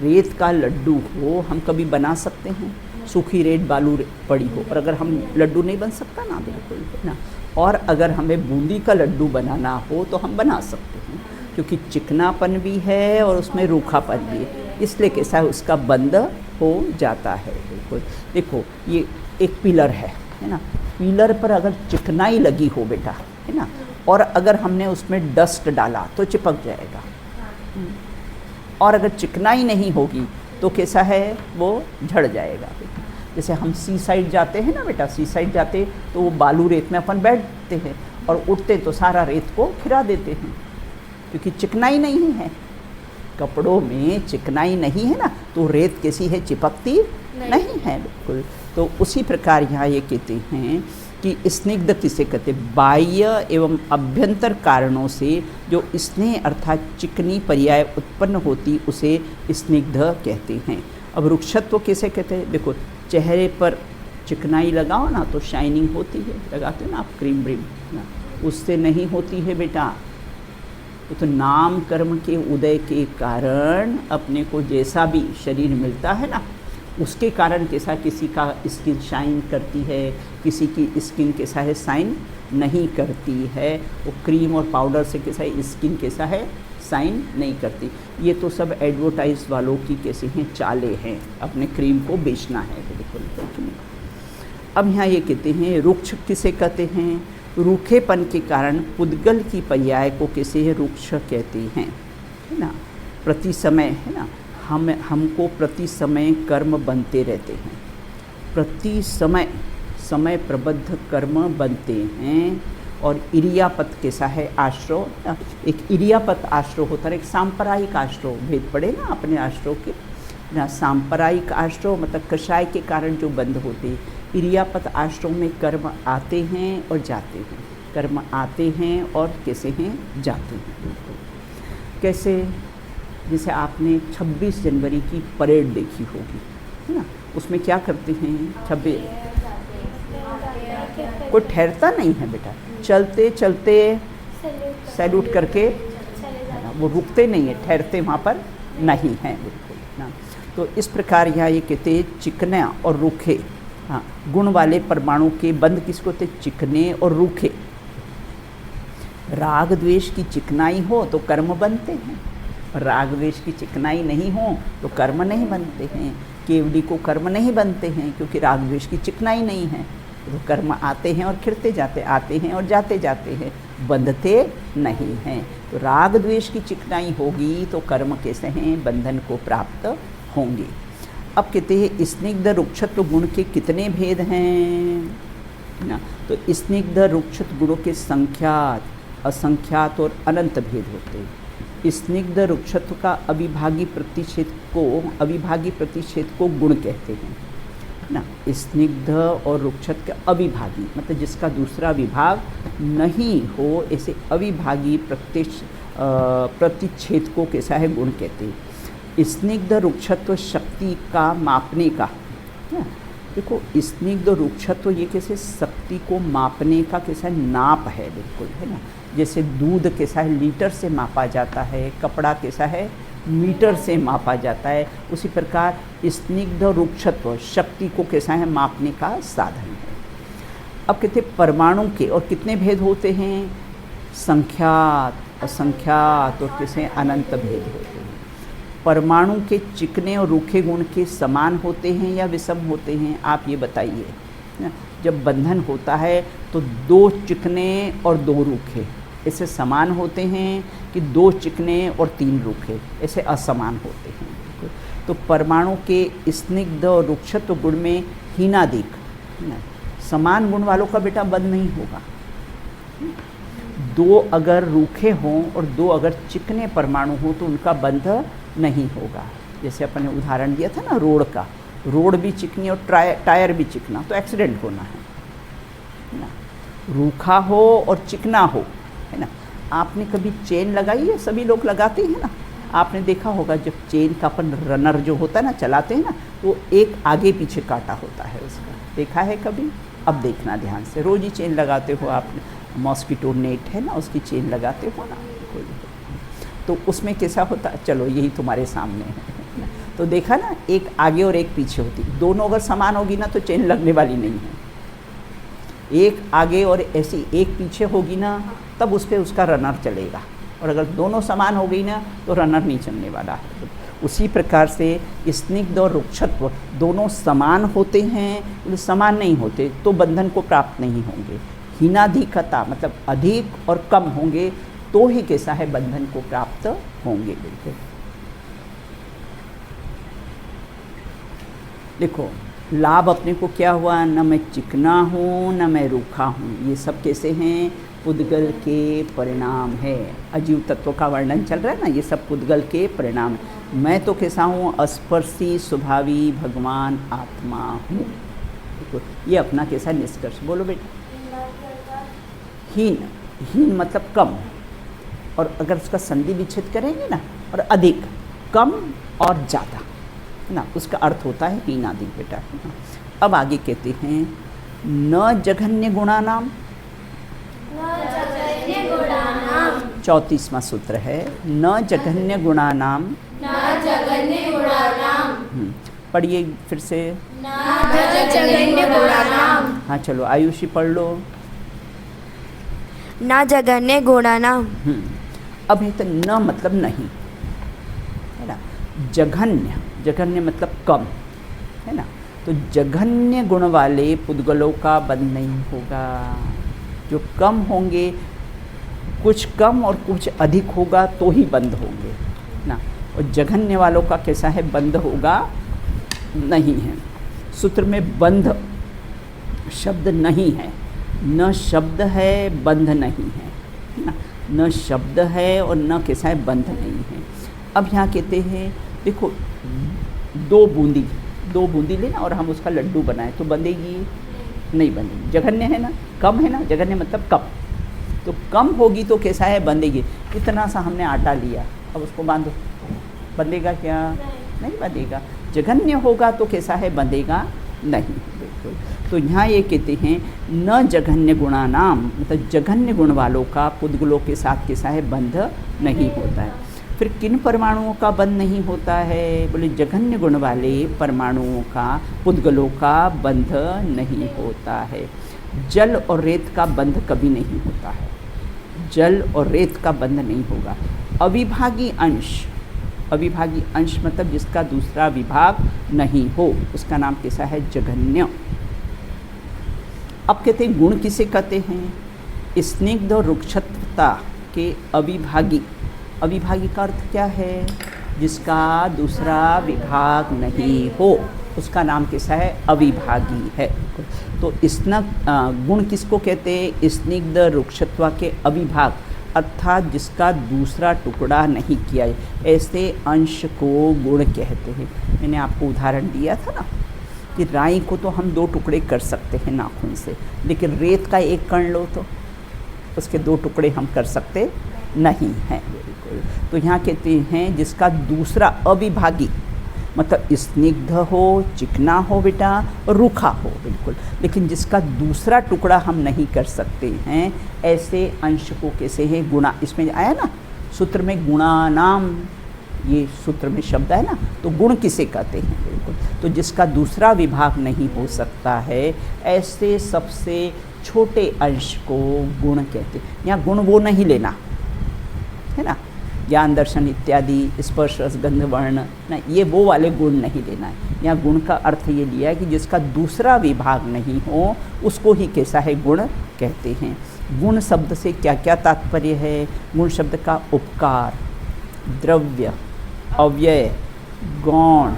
रेत का लड्डू हो हम कभी बना सकते हैं, सूखी रेत बालू पड़ी हो, और अगर हम लड्डू नहीं बन सकता ना, बिल्कुल है ना। और अगर हमें बूंदी का लड्डू बनाना हो तो हम बना सकते हैं, क्योंकि चिकनापन भी है और उसमें रूखापन भी है, इसलिए कैसा है, उसका बंद हो जाता है, बिल्कुल। देखो ये एक पिलर है ना, पिलर पर अगर चिकनाई लगी हो बेटा है ना, और अगर हमने उसमें डस्ट डाला तो चिपक जाएगा, और अगर चिकनाई नहीं होगी तो कैसा है, वो झड़ जाएगा। जैसे हम सी साइड जाते हैं ना बेटा, सी साइड जाते तो वो बालू रेत में अपन बैठते हैं और उठते तो सारा रेत को खिरा देते हैं, क्योंकि चिकनाई नहीं है, कपड़ों में चिकनाई नहीं है ना, तो रेत कैसी है, चिपकती नहीं है, बिल्कुल। तो उसी प्रकार यहाँ ये कहते हैं कि स्निग्ध किसे कहते, बाह्य एवं अभ्यंतर कारणों से जो स्नेह अर्थात चिकनी पर्याय उत्पन्न होती उसे स्निग्ध कहते हैं। अब रुक्षत्व किसे कहते हैं, देखो चेहरे पर चिकनाई लगाओ ना तो शाइनिंग होती है, लगाते हो ना आप क्रीम ब्रीम ना, उससे नहीं होती है बेटा, तो नाम कर्म के उदय के कारण अपने को जैसा भी शरीर मिलता है ना, उसके कारण कैसा, किसी का स्किन शाइन करती है, किसी की स्किन कैसा है, शाइन नहीं करती है, वो क्रीम और पाउडर से कैसा है, स्किन कैसा है, शाइन नहीं करती। ये तो सब एडवर्टाइज वालों की कैसे हैं, चाले हैं, अपने क्रीम को बेचना है, बिल्कुल। अब यहाँ ये कहते हैं रुक्ष किसे कहते हैं, रूखेपन के कारण पुद्गल की पर्याय को कैसे रुक्ष कहते हैं, है ना। प्रति समय है ना, हमको प्रति समय कर्म बनते रहते हैं, प्रति समय प्रबद्ध कर्म बनते हैं। और इरियापत कैसा है, आश्रव, एक इरियापत आश्रव होता है, एक सांप्रदायिक आश्रव, भेद पड़े ना अपने आश्रव के ना। सांप्रदायिक आश्रव मतलब कषाय के कारण जो बंद होते हैं, इरियापत आश्रव में कर्म आते हैं और जाते हैं, कर्म आते हैं और कैसे हैं, जाते हैं। कैसे, जैसे आपने 26 जनवरी की परेड देखी होगी है ना, उसमें क्या करते हैं, 26 कोई ठहरता नहीं है बेटा, चलते चलते सैल्यूट करके वो रुकते नहीं है, ठहरते वहाँ पर नहीं हैं बिल्कुल ना। तो इस प्रकार यहाँ ये कहते हैं चिकने और रूखे, हाँ, गुण वाले परमाणु के बंध किसको होते, चिकने और रूखे। राग द्वेष की चिकनाई हो तो कर्म बनते हैं, राग द्वेष की चिकनाई नहीं हो तो कर्म नहीं बनते हैं। केवड़ी को कर्म नहीं बनते हैं क्योंकि राग द्वेष की चिकनाई नहीं है, तो कर्म आते हैं और खिरते जाते, आते हैं और जाते जाते हैं, बंधते नहीं हैं। तो राग द्वेष की चिकनाई होगी तो कर्म कैसे हैं, बंधन को प्राप्त होंगे। अब कहते हैं स्निग्ध रुक्षत्व गुण के कितने भेद हैं ना, तो स्निग्ध रुक्षत गुणों के संख्यात, असंख्यात और अनंत भेद होते हैं। स्निग्ध रुक्षत्व का अविभागी प्रतिषेध को गुण कहते हैं ना। स्निग्ध और रुक्षत के अविभागी मतलब जिसका दूसरा विभाग नहीं हो, ऐसे अविभागी प्रतिच्छेद को कैसा है, गुण कहते हैं। स्निग्ध रुक्षत्व शक्ति का मापने का, देखो स्निग्ध रुक्षत्व ये कैसे शक्ति को मापने का कैसा नाप है, बिल्कुल है ना। जैसे दूध कैसा है लीटर से मापा जाता है, कपड़ा कैसा है मीटर से मापा जाता है, उसी प्रकार स्निग्ध रुक्षत्व शक्ति को कैसा है मापने का साधन है। अब कहते परमाणु के और कितने भेद होते हैं, संख्यात, असंख्यात और कैसे अनंत भेद होते हैं। परमाणु के चिकने और रूखे गुण के समान होते हैं या विषम होते हैं, आप ये बताइए। जब बंधन होता है तो 2 चिकने और 2 रूखे ऐसे समान होते हैं कि 2 चिकने और 3 रूखे ऐसे असमान होते हैं। तो परमाणु के स्निग्ध और रुक्षत्व गुण में हीनादिक, समान गुण वालों का बेटा बंध नहीं होगा। 2 अगर रूखे हों और 2 अगर चिकने परमाणु हों तो उनका बंध नहीं होगा। जैसे अपन ने उदाहरण दिया था ना रोड का, रोड भी चिकनी और टायर भी चिकना तो एक्सीडेंट होना है ना। रूखा हो और चिकना हो, है ना। आपने कभी चेन लगाई है, सभी लोग लगाते हैं ना। आपने देखा होगा जब चेन का अपन रनर जो होता है ना चलाते हैं ना, तो एक आगे पीछे काटा होता है उसका, देखा है कभी? अब देखना ध्यान से, रोज़ ही चेन लगाते हो आपने, मॉस्किटो नेट है ना उसकी चेन लगाते हो ना, तो उसमें कैसा होता, चलो यही तुम्हारे सामने है। तो देखा ना, एक आगे और एक पीछे होती, दोनों अगर समान होगी ना तो चेन लगने वाली नहीं है। एक आगे और ऐसी एक पीछे होगी ना तब उस पर उसका रनर चलेगा, और अगर दोनों समान हो गई ना तो रनर नहीं चलने वाला है। उसी प्रकार से स्निग्ध और रुक्षत्व दोनों समान होते हैं, समान नहीं होते तो बंधन को प्राप्त नहीं होंगे। हीनाधिकता मतलब अधिक और कम होंगे तो ही कैसा है बंधन को प्राप्त होंगे। बिल्कुल देखो, लाभ अपने को क्या हुआ, न मैं चिकना हूँ न मैं रूखा हूँ, ये सब कैसे हैं, पुद्गल के परिणाम है। अजीव तत्व का वर्णन चल रहा है ना, ये सब पुद्गल के परिणाम। मैं तो कैसा हूँ, अस्पर्शी स्वभावी भगवान आत्मा हूँ। देखो ये अपना कैसा निष्कर्ष, बोलो बेटा। हीन, हीन मतलब कम, और अगर उसका संधि विच्छेद करेंगे ना, और अधिक, कम और ज़्यादा ना, उसका अर्थ होता है हीनादि बेटा। अब आगे कहते हैं न जघन्य गुणानाम, 34वां सूत्र है, न जघन्य गुणानाम, पढ़िए फिर से, हाँ चलो आयुषी पढ़ लो। न जघन्य गुणानाम, अब है तो न मतलब नहीं है ना, जघन्य, जघन्य मतलब कम है ना, तो जघन्य गुण वाले पुद्गलों का बंध नहीं होगा। जो कम होंगे, कुछ कम और कुछ अधिक होगा तो ही बंद होंगे ना, और जघन्य वालों का कैसा है, बंद होगा नहीं है। सूत्र में बंध शब्द नहीं है, न शब्द है बंध नहीं है ना, न शब्द है और न कैसा है बंध नहीं है। अब यहाँ कहते हैं देखो, 2 बूंदी लेना और हम उसका लड्डू बनाएं तो बंधेगी नहीं, बंधेगी। जघन्य है ना, कम है ना, जघन्य मतलब कम, तो कम होगी तो कैसा है बंधेगी। इतना सा हमने आटा लिया, अब उसको बांधो, बंधेगा क्या, नहीं बंधेगा। जघन्य होगा तो कैसा है, बंधेगा नहीं। बिल्कुल, तो यहाँ ये कहते हैं न जघन्य गुणानाम, मतलब जघन्य गुण वालों का पुद्गलों के साथ कैसा है, बंध नहीं होता है। फिर किन परमाणुओं का बंध नहीं होता है? बोले जघन्य गुण वाले परमाणुओं का, पुद्गलों का बंध नहीं होता है। जल और रेत का बंध कभी नहीं होता है, जल और रेत का बंध नहीं होगा। अविभागी अंश, अविभागी अंश मतलब जिसका दूसरा विभाग नहीं हो, उसका नाम कैसा है? जघन्य। अब कहते हैं गुण किसे कहते हैं? स्निग्ध और रुक्षत्वता के अविभागी। अविभागी का अर्थ क्या है? जिसका दूसरा विभाग नहीं हो, उसका नाम कैसा है? अविभागी है। तो गुण किसको कहते हैं? स्निग्ध रुक्षत्वा के अविभाग, अर्थात जिसका दूसरा टुकड़ा नहीं किया है, ऐसे अंश को गुण कहते हैं। मैंने आपको उदाहरण दिया था ना कि राई को तो हम 2 टुकड़े कर सकते हैं नाखून से, लेकिन रेत का एक कण लो तो उसके 2 टुकड़े हम कर सकते नहीं हैं। बिल्कुल। तो यहाँ कहते हैं जिसका दूसरा अविभागी, मतलब स्निग्ध हो, चिकना हो बेटा, और रूखा हो, बिल्कुल, लेकिन जिसका दूसरा टुकड़ा हम नहीं कर सकते हैं, ऐसे अंश को कैसे है? गुणा। इसमें आया ना सूत्र में गुणा नाम, ये सूत्र में शब्द है ना, तो गुण किसे कहते हैं? बिल्कुल। तो जिसका दूसरा विभाग नहीं हो सकता है, ऐसे सबसे छोटे अंश को गुण कहते हैं। यहाँ गुण वो नहीं लेना है ना, ज्ञान दर्शन इत्यादि, स्पर्श रस गंध वर्ण ना, ये वो वाले गुण नहीं लेना है। यहाँ गुण का अर्थ ये लिया है कि जिसका दूसरा विभाग नहीं हो, उसको ही कैसा है? गुण कहते हैं। गुण शब्द से क्या क्या तात्पर्य है? गुण शब्द का उपकार, द्रव्य, अव्यय, गौण,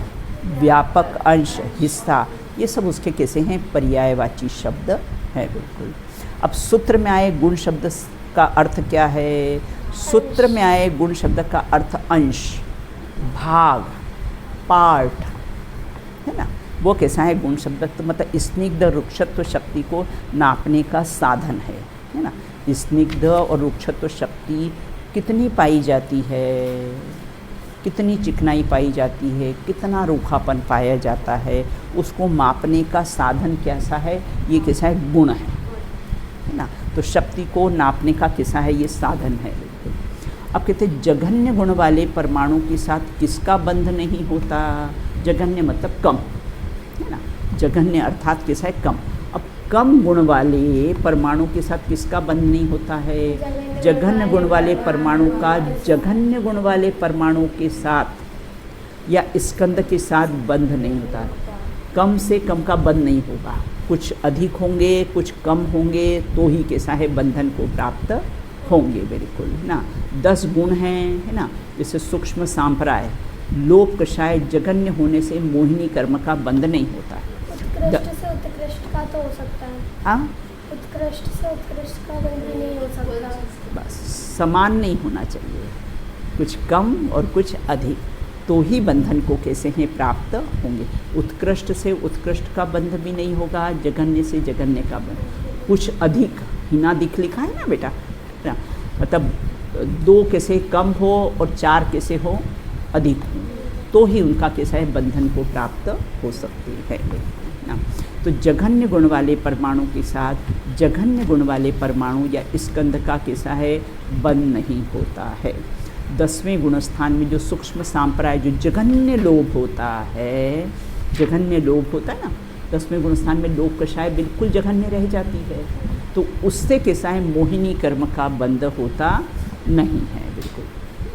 व्यापक अंश, हिस्सा, ये सब उसके कैसे हैं? पर्यायवाची शब्द है। बिल्कुल। अब सूत्र में आए गुण शब्द का अर्थ क्या है? सूत्र में आए गुण शब्द का अर्थ अंश, भाग, पार्ट है ना, वो कैसा है? गुण शब्द तो मतलब स्निग्ध रुक्षत्व शक्ति को नापने का साधन है ना। स्निग्ध और रुक्षत्व शक्ति कितनी पाई जाती है, कितनी चिकनाई पाई जाती है, कितना रूखापन पाया जाता है, उसको मापने का साधन कैसा है? ये कैसा है? गुण है ना। तो शक्ति को नापने का कैसा है? ये साधन है। अब कहते हैं जघन्य गुण वाले परमाणु के साथ किसका बंध नहीं होता? जघन्य मतलब कम है ना, जघन्य अर्थात कैसा है? कम। अब कम गुण वाले परमाणु के साथ किसका बंध नहीं होता है? जघन्य गुण वाले परमाणु का जघन्य गुण वाले परमाणु के साथ या स्कंद के साथ बंध नहीं होता। कम से कम का बंध नहीं होगा, कुछ अधिक होंगे, कुछ कम होंगे, तो ही कैसा है? बंधन को प्राप्त होंगे। बिल्कुल है ना। 10 गुण हैं है ना, जैसे सूक्ष्म सांप्राय, लोक कषाय, जघन्य होने से मोहिनी कर्म का बंध नहीं होता है। उत्कृष्ट से उत्कृष्ट का तो हो सकता है। हाँ, उत्कृष्ट से उत्कृष्ट का बंध नहीं हो सकता। बस समान नहीं होना चाहिए, कुछ कम और कुछ अधिक, तो ही बंधन को कैसे हैं? प्राप्त होंगे। उत्कृष्ट से उत्कृष्ट का बंध भी नहीं होगा, जघन्य से जघन्य का बंध। कुछ अधिक, हिनाधिक लिखा है ना बेटा, मतलब 2 कैसे कम हो और 4 कैसे हो? अधिक हो, तो ही उनका कैसा है? बंधन को प्राप्त हो सकती है ना। तो जघन्य गुण वाले परमाणु के साथ जघन्य गुण वाले परमाणु या स्कंद का कैसा है? बंध नहीं होता है। 10वें गुणस्थान में जो सूक्ष्म सांप्राय, जो जघन्य लोभ होता है, जघन्य लोभ होता है ना, 10वें गुणस्थान में लोभ कषाय बिल्कुल जघन्य रह जाती है, तो उससे कैसा है? मोहिनी कर्म का बंध होता नहीं है। बिल्कुल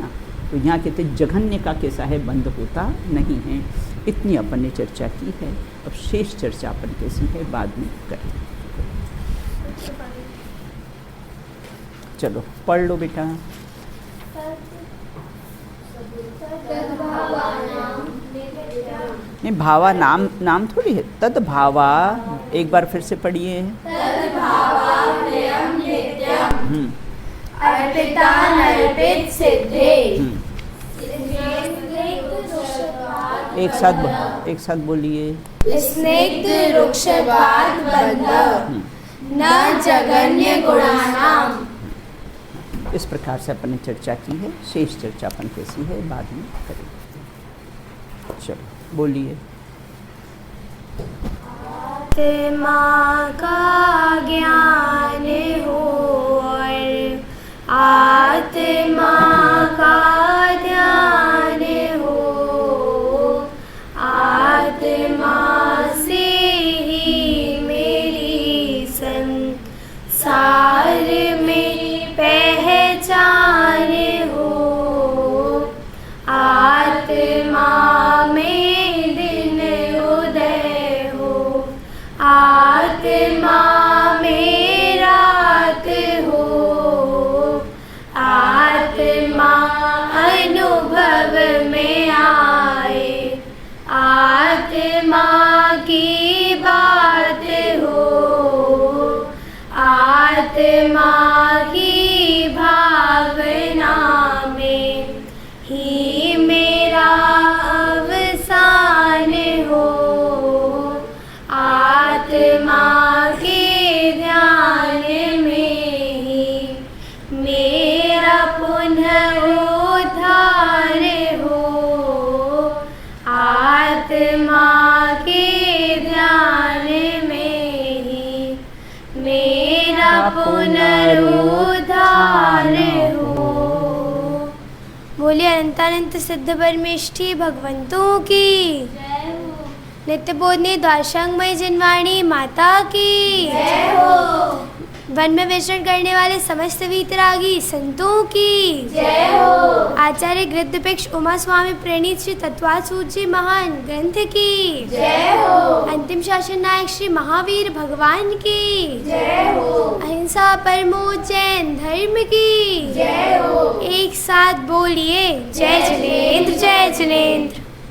ना। तो यहाँ कहते हैं जघन्य का कैसा है? बंध होता नहीं है। इतनी अपन ने चर्चा की है, अब शेष चर्चा अपन कैसी है बाद में करें। चलो पढ़ लो बेटा। नहीं, भावा नाम थोड़ी है, तद भावा, एक बार फिर से पढ़िए। अर्पितानर्पित सिद्धे। एक साथ बोलिए। स्निग्ध रुक्षवाद बंध न जघन्य गुणानाम। इस प्रकार से अपन ने चर्चा की है, शेष चर्चा अपन कैसी है बाद में करेंगे। चलो बोलिए। आत्मा का ज्ञान हो और आत्मा का ध्यान मेरा पुनः उद्धार हो, आत्मा के ध्यान में ही मेरा पुनरुद्धार हो। बोलिए अनंतानंत सिद्ध परमेष्ठी भगवंतों की, नित्य बोधनी द्वारशांगमय जिनवाणी माता की जय हो। वन में विचरण करने वाले समस्त वीतरागी संतों की जय हो। आचार्य गृद्धपेक्ष उमा स्वामी प्रणीत श्री तत्वासूत जी महान ग्रंथ की जय हो। अंतिम शासन नायक श्री महावीर भगवान की जय हो। अहिंसा परमो जैन धर्म की जय हो। एक साथ बोलिए जय जिनेंद्र जय जिनेंद्र।